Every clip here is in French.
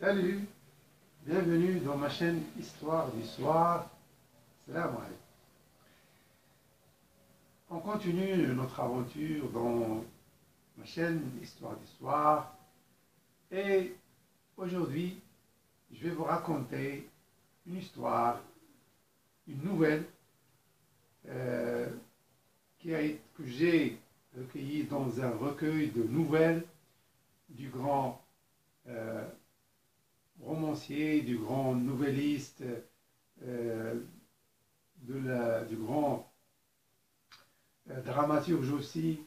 Salut, bienvenue dans ma chaîne Histoire du soir. Salam alaikum. On continue notre aventure dans ma chaîne Histoire du soir et aujourd'hui je vais vous raconter une histoire, une nouvelle que j'ai recueillie dans un recueil de nouvelles du grand romancier, du grand nouvelliste, du grand dramaturge aussi,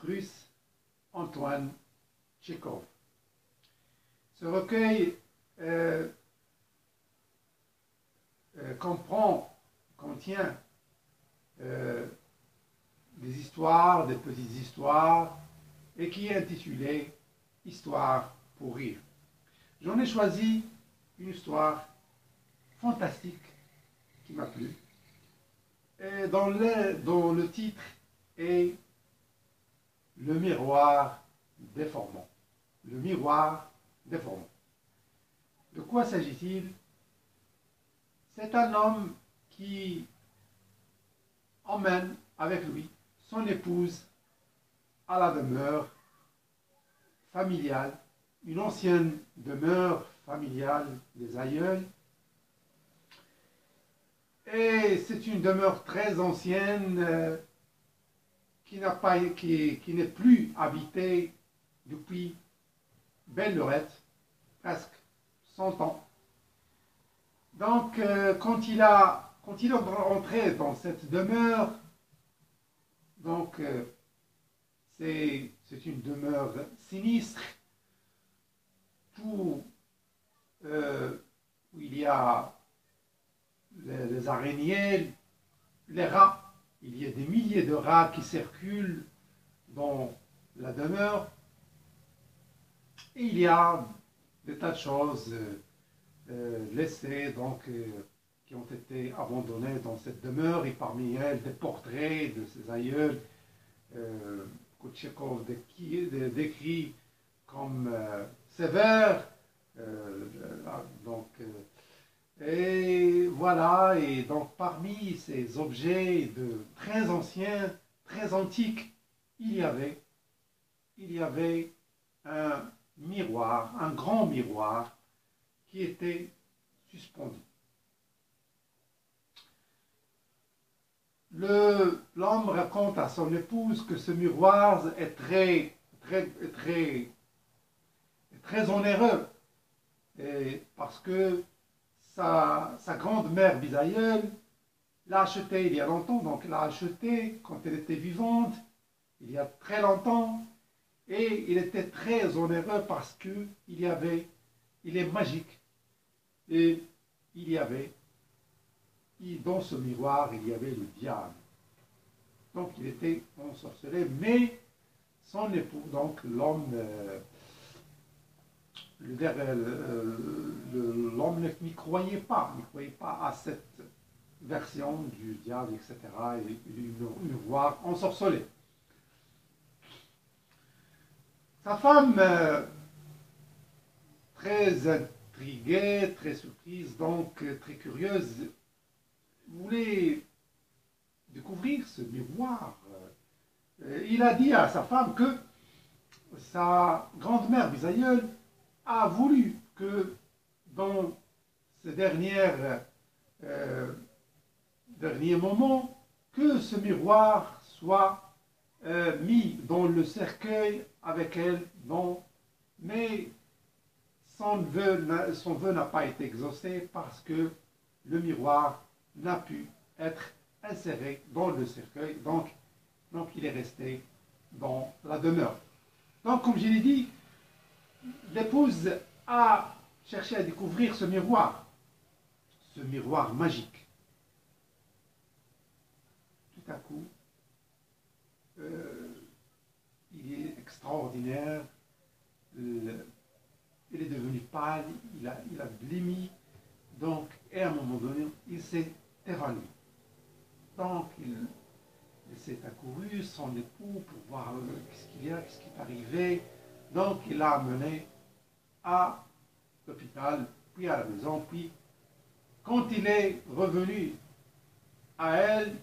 russe, Antoine Tchekhov. Ce recueil contient des histoires, des petites histoires, et qui est intitulé Histoire pour rire. J'en ai choisi une histoire fantastique qui m'a plu, et dont le titre est Le miroir déformant. Le miroir déformant. De quoi s'agit-il? C'est un homme qui emmène avec lui son épouse à la demeure familiale, une ancienne demeure familiale des aïeuls. Et c'est une demeure très ancienne qui n'est plus habitée depuis belle lurette, presque 100 ans. Donc, quand il est entré dans cette demeure, donc c'est une demeure sinistre, où il y a les araignées, les rats. Il y a des milliers de rats qui circulent dans la demeure. Et il y a des tas de choses laissées, donc, qui ont été abandonnées dans cette demeure. Et parmi elles, des portraits de ses aïeuls, que Tchekhov décrit comme sévères. Et voilà, et donc parmi ces objets très anciens, très antiques, il y avait un miroir, un grand miroir qui était suspendu. L'homme raconte à son épouse que ce miroir est très onéreux, parce que sa grande-mère bisaïeule l'a acheté il y a longtemps, donc l'a acheté quand elle était vivante, il y a très longtemps, et il était très onéreux parce que il est magique, et dans ce miroir, il y avait le diable. Donc il était ensorcelé, mais son époux, donc l'homme, l'homme n'y croyait pas à cette version du diable, etc., et du miroir ensorcelé. Sa femme, très intriguée, très surprise, donc très curieuse, voulait découvrir ce miroir. Il a dit à sa femme que sa grand-mère bisaïeule a voulu que dans ces derniers moments, que ce miroir soit mis dans le cercueil avec elle, mais son vœu n'a pas été exaucé parce que le miroir n'a pu être inséré dans le cercueil, donc il est resté dans la demeure. Donc, comme je l'ai dit, l'épouse a cherché à découvrir ce miroir magique. Tout à coup, il est extraordinaire, il est devenu pâle, il a blêmi, donc, et à un moment donné, il s'est évanoui. Donc, il s'est accouru, son époux, pour voir qu'est-ce qu'il y a, qu'est-ce qui est arrivé. Donc, il l'a amené à l'hôpital, puis à la maison, puis quand il est revenu à elle,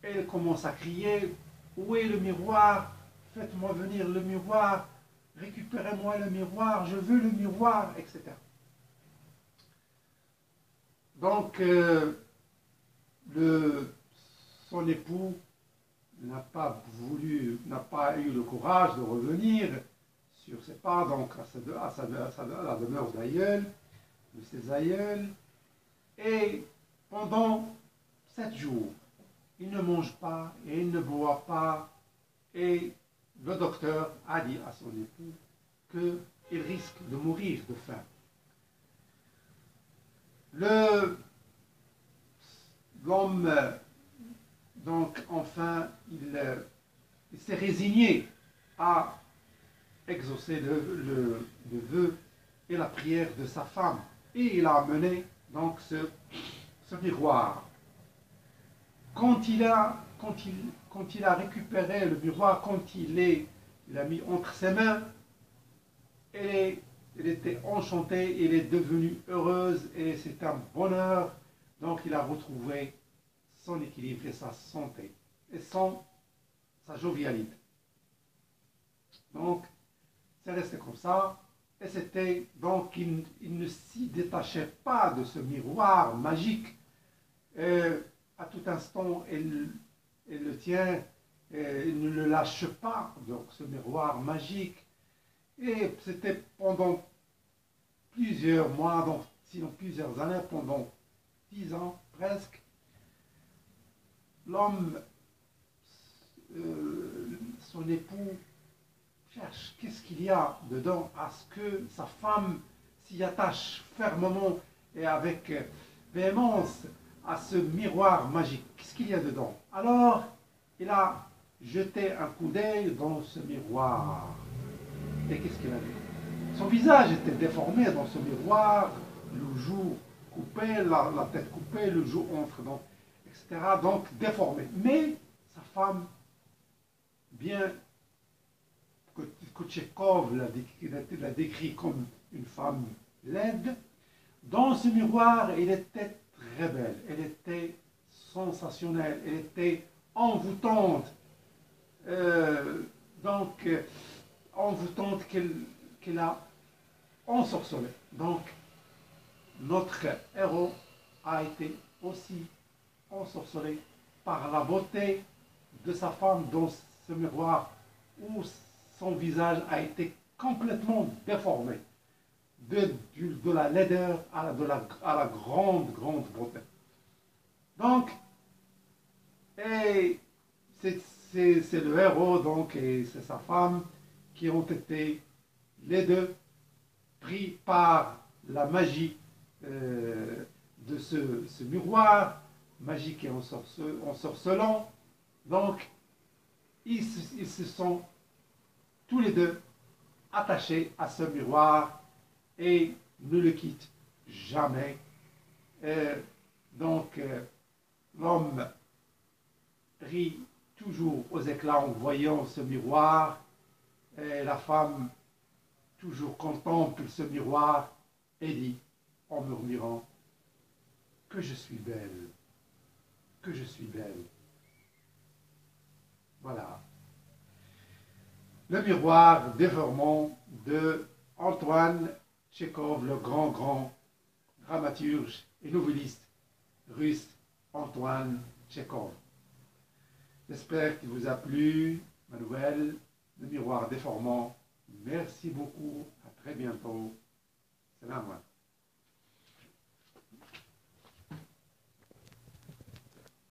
elle commence à crier, où est le miroir? Faites-moi venir le miroir, récupérez-moi le miroir, je veux le miroir, etc. Donc, son époux n'a pas eu le courage de revenir sur ses pas, donc à la demeure d'aïeul, de ses aïeuls, et pendant 7 jours, il ne mange pas et il ne boit pas, et le docteur a dit à son époux qu'il risque de mourir de faim. L'homme, donc, enfin, il s'est résigné à exaucer le vœu et la prière de sa femme. Et il a amené donc ce miroir. Quand il a récupéré le miroir, quand il l'a mis entre ses mains, elle était enchantée, elle est devenue heureuse et c'est un bonheur. Donc il a retrouvé son équilibre et sa santé et sa jovialité. Donc c'est resté comme ça. Et c'était donc il ne s'y détachait pas de ce miroir magique. À tout instant, elle le tient, il ne le lâche pas, donc ce miroir magique. Et c'était pendant plusieurs mois, donc, sinon plusieurs années, pendant 10 ans presque, l'homme, son époux, cherche qu'est-ce qu'il y a dedans, à ce que sa femme s'y attache fermement et avec véhémence à ce miroir magique. Qu'est-ce qu'il y a dedans? Alors, il a jeté un coup d'œil dans ce miroir. Et qu'est-ce qu'il a vu? Son visage était déformé dans ce miroir, le joue coupé, la tête coupée, le joue entre, donc, etc. Donc déformé. Mais sa femme, bien que Tchekhov l'a décrit comme une femme laide, dans ce miroir, elle était très belle, elle était sensationnelle, elle était envoûtante, envoûtante qu'elle a ensorcelée. Donc, notre héros a été aussi ensorcelé par la beauté de sa femme dans ce miroir où son visage a été complètement déformé. De la laideur à la grande beauté. Donc, et c'est le héros donc, et c'est sa femme qui ont été les deux pris par la magie de ce miroir, magique et ensorcelant. Donc, ils se sont tous les deux attachés à ce miroir et ne le quittent jamais. L'homme rit toujours aux éclats en voyant ce miroir, et la femme toujours contemple ce miroir et dit en murmurant que je suis belle, que je suis belle. Voilà. Le miroir déformant de Antoine Tchekhov, le grand dramaturge et noveliste russe Antoine Tchekhov. J'espère qu'il vous a plu, ma nouvelle, Le miroir déformant. Merci beaucoup, à très bientôt. Salam alaikum.